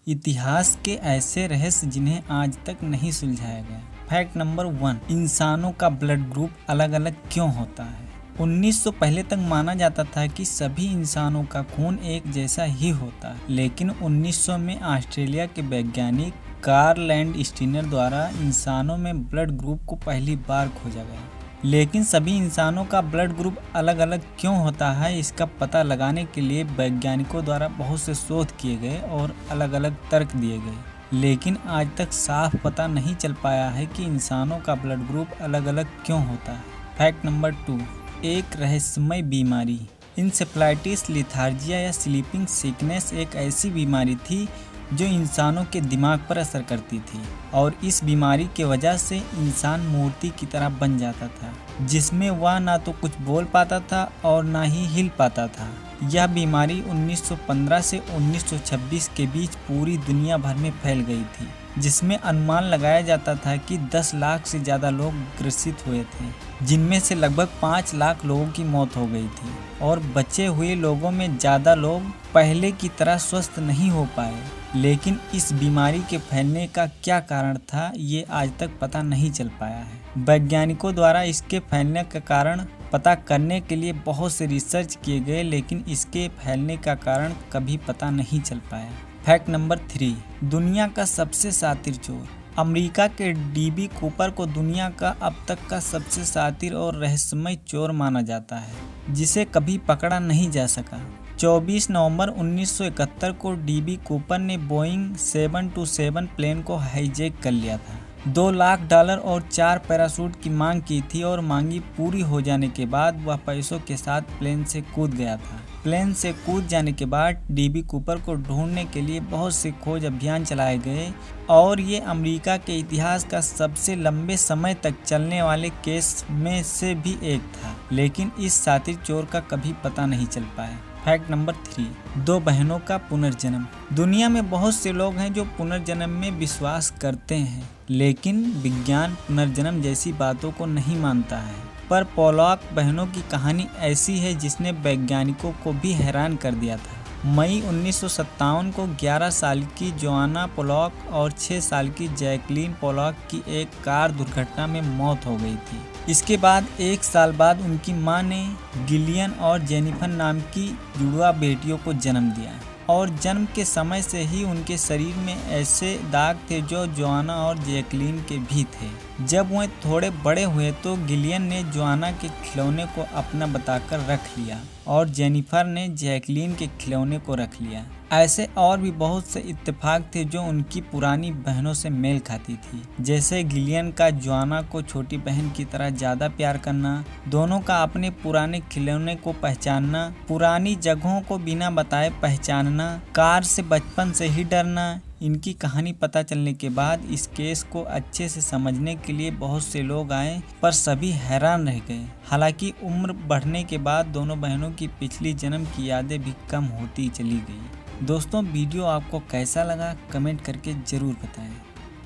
इतिहास के ऐसे रहस्य जिन्हें आज तक नहीं सुलझाया गया। फैक्ट नंबर 1, इंसानों का ब्लड ग्रुप अलग अलग क्यों होता है? 1900 पहले तक माना जाता था कि सभी इंसानों का खून एक जैसा ही होता है, लेकिन 1900 में ऑस्ट्रेलिया के वैज्ञानिक कार्ल लैंडस्टीनर द्वारा इंसानों में ब्लड ग्रुप को पहली बार खोजा गया। लेकिन सभी इंसानों का ब्लड ग्रुप अलग अलग क्यों होता है, इसका पता लगाने के लिए वैज्ञानिकों द्वारा बहुत से शोध किए गए और अलग अलग तर्क दिए गए, लेकिन आज तक साफ पता नहीं चल पाया है कि इंसानों का ब्लड ग्रुप अलग अलग क्यों होता है। फैक्ट नंबर 2, एक रहस्यमय बीमारी। इंसेफ्लाइटिस लिथार्जिया या स्लीपिंग सिकनेस एक ऐसी बीमारी थी जो इंसानों के दिमाग पर असर करती थी और इस बीमारी के वजह से इंसान मूर्ति की तरह बन जाता था, जिसमें वह ना तो कुछ बोल पाता था और ना ही हिल पाता था। यह बीमारी 1915 से 1926 के बीच पूरी दुनिया भर में फैल गई थी, जिसमें अनुमान लगाया जाता था कि 10 लाख से ज़्यादा लोग ग्रसित हुए थे, जिनमें से लगभग 5 लाख लोगों की मौत हो गई थी और बचे हुए लोगों में ज़्यादा लोग पहले की तरह स्वस्थ नहीं हो पाए। लेकिन इस बीमारी के फैलने का क्या कारण था, ये आज तक पता नहीं चल पाया है। वैज्ञानिकों द्वारा इसके फैलने का कारण पता करने के लिए बहुत से रिसर्च किए गए, लेकिन इसके फैलने का कारण कभी पता नहीं चल पाया। फैक्ट नंबर 3, दुनिया का सबसे शातिर चोर। अमेरिका के डीबी कूपर को दुनिया का अब तक का सबसे शातिर और रहस्यमय चोर माना जाता है, जिसे कभी पकड़ा नहीं जा सका। 24 नवंबर 1971 को डीबी कूपर ने बोइंग 727 प्लेन को हाईजैक कर लिया था। $2 लाख और 4 पैराशूट की मांग की थी और मांगी पूरी हो जाने के बाद वह पैसों के साथ प्लेन से कूद गया था। प्लेन से कूद जाने के बाद डीबी कूपर को ढूंढने के लिए बहुत से खोज अभियान चलाए गए और ये अमेरिका के इतिहास का सबसे लंबे समय तक चलने वाले केस में से भी एक था, लेकिन इस शातिर चोर का कभी पता नहीं चल पाया। फैक्ट नंबर 3, 2 बहनों का पुनर्जन्म। दुनिया में बहुत से लोग हैं जो पुनर्जन्म में विश्वास करते हैं, लेकिन विज्ञान पुनर्जन्म जैसी बातों को नहीं मानता है। पर पोलॉक बहनों की कहानी ऐसी है जिसने वैज्ञानिकों को भी हैरान कर दिया था। मई 1957 को 11 साल की जोआना पोलॉक और 6 साल की जैकलीन पोलॉक की एक कार दुर्घटना में मौत हो गई थी। इसके बाद 1 साल बाद उनकी मां ने गिलियन और जेनिफर नाम की जुड़वा बेटियों को जन्म दिया और जन्म के समय से ही उनके शरीर में ऐसे दाग थे जो जोआना और जैकलीन के भी थे। जब वह थोड़े बड़े हुए तो गिलियन ने जोआना के खिलौने को अपना बताकर रख लिया और जेनिफर ने जैकलीन के खिलौने को रख लिया। ऐसे और भी बहुत से इत्तेफाक थे जो उनकी पुरानी बहनों से मेल खाती थी, जैसे गिलियन का जोआना को छोटी बहन की तरह ज़्यादा प्यार करना, दोनों का अपने पुराने खिलौने को पहचानना, पुरानी जगहों को बिना बताए पहचानना, कार से बचपन से ही डरना। इनकी कहानी पता चलने के बाद इस केस को अच्छे से समझने के लिए बहुत से लोग आए, पर सभी हैरान रह गए। हालांकि उम्र बढ़ने के बाद दोनों बहनों की पिछली जन्म की यादें भी कम होती चली गई। दोस्तों, वीडियो आपको कैसा लगा कमेंट करके ज़रूर बताएं।